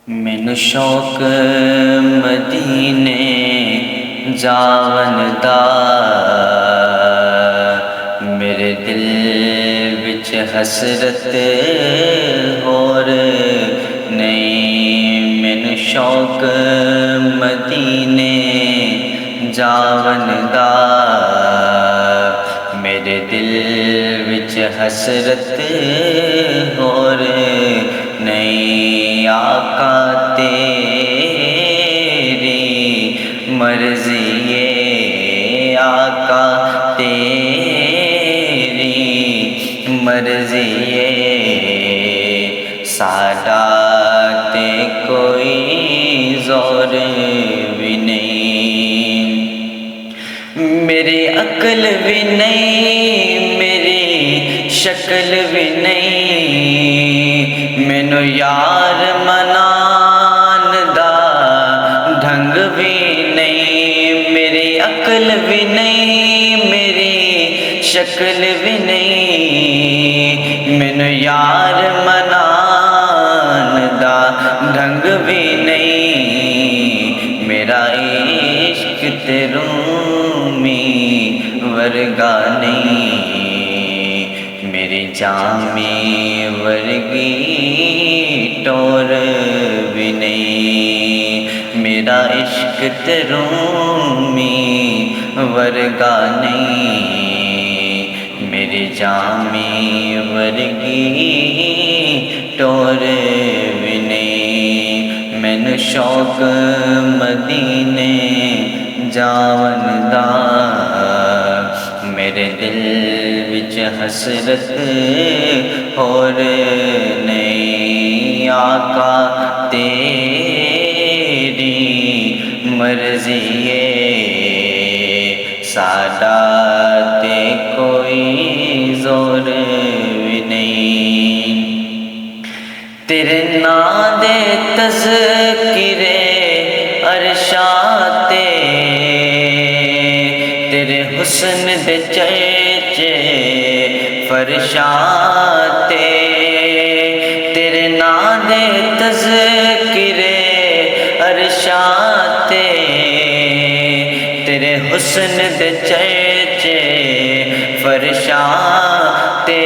مینوں شوق مدینے جاون دا، میرے دل وچ حسرت ہور نہیں۔ مینوں شوق مدینے جاون دا، میرے دل وچ حسرت ہور نہیں۔ آقا تیری مرضی ہے، آقا تیری مرضی ہے، ساڈا تے کوئی زور بھی نہیں۔ میری عقل بھی نہیں، میری شکل بھی نہیں، مینوں یار منان دا ڈھنگ بھی نہیں۔ میری عقل بھی نہیں، میری شکل بھی نہیں، مینوں یار منان دا ڈھنگ بھی نہیں۔ میرا عشق تے رومی ورگا نہیں، میری جامی ورگی ٹور بھی نہیں۔ میرا عشق تے رومی ورگا نہیں، میری جامی ورگی ٹور بھی نہیں۔ مینوں شوق مدینے جاون دا، میرے دل وچ حسرت ہور نہیں۔ آقا تیری مرضی ہے، ساڈا تے کوئی زور بھی نہیں۔ تیرے نام دے تذکرے عرشاں تے، تیرے حسن دے چرچے فرشاں تے، تیرے نام دے تذکرے عرشاں تے، تیرے حسن دے چرچے فرشاں تے،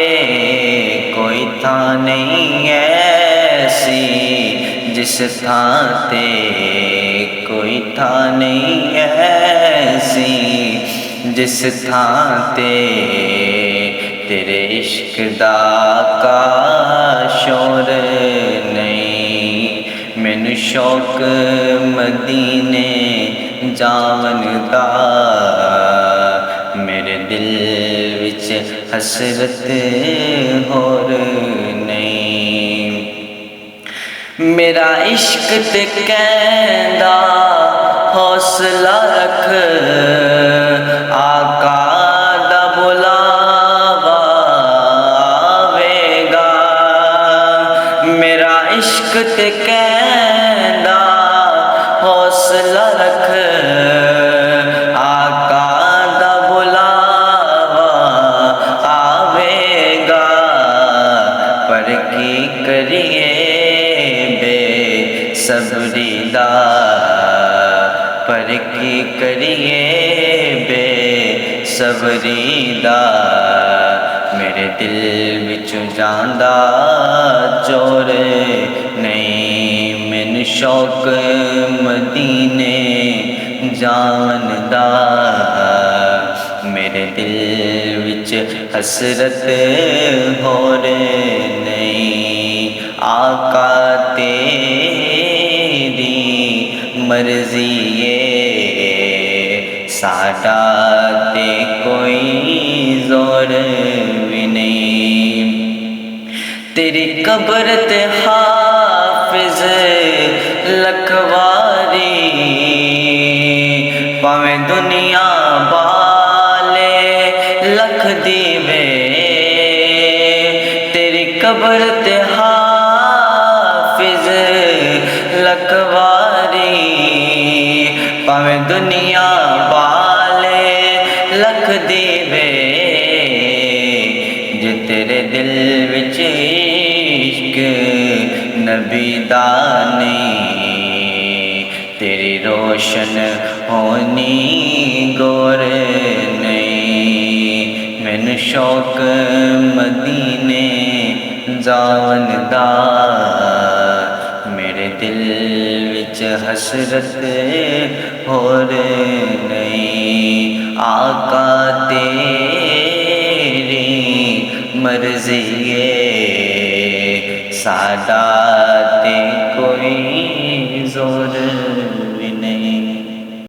کوئی تھاں نہیں ایسی جس تھاں تے، کوئی تھاں نہیں ایسی جس تھاں تے، تیرے عشق دا کا شور نہیں۔ مینوں شوق مدینے جاون دا، میرے دل وچ حسرت ہور نہیں۔ میرا عشق تے کہندا حوصلہ رکھ، آقا دا بلاوا آوے گا۔ میرا عشق تے کہندا حوصلہ رکھ، آقا دا بلاوا آوے گا۔ پر کی کریے بے صبری دا، پر کی کریے بے صبری دا، میرے دل وچوں جاندا چور نہیں۔ مینوں شوق مدینے جاون دا، میرے دل وچ حسرت ہور نہیں۔ آقا تیری مرضی ہے، ساڈا تے کوئی زور بھی نہیں۔ تیری قبر تے حافظ لکھواری، پاویں دنیا والے لکھ دیوے، تیری قبر تے حافظ لکھواری، پاویں دنیا والے لکھ دیوے، جو تیرے دل وچ عشق نبی دا نہیں روشن ہونی گور نہیں مینوں شوق مدینے جاون دا میرے دل وچ حسرت ہور نہیں آقا تیری مرضی ہے ساڈا تے کوئی زور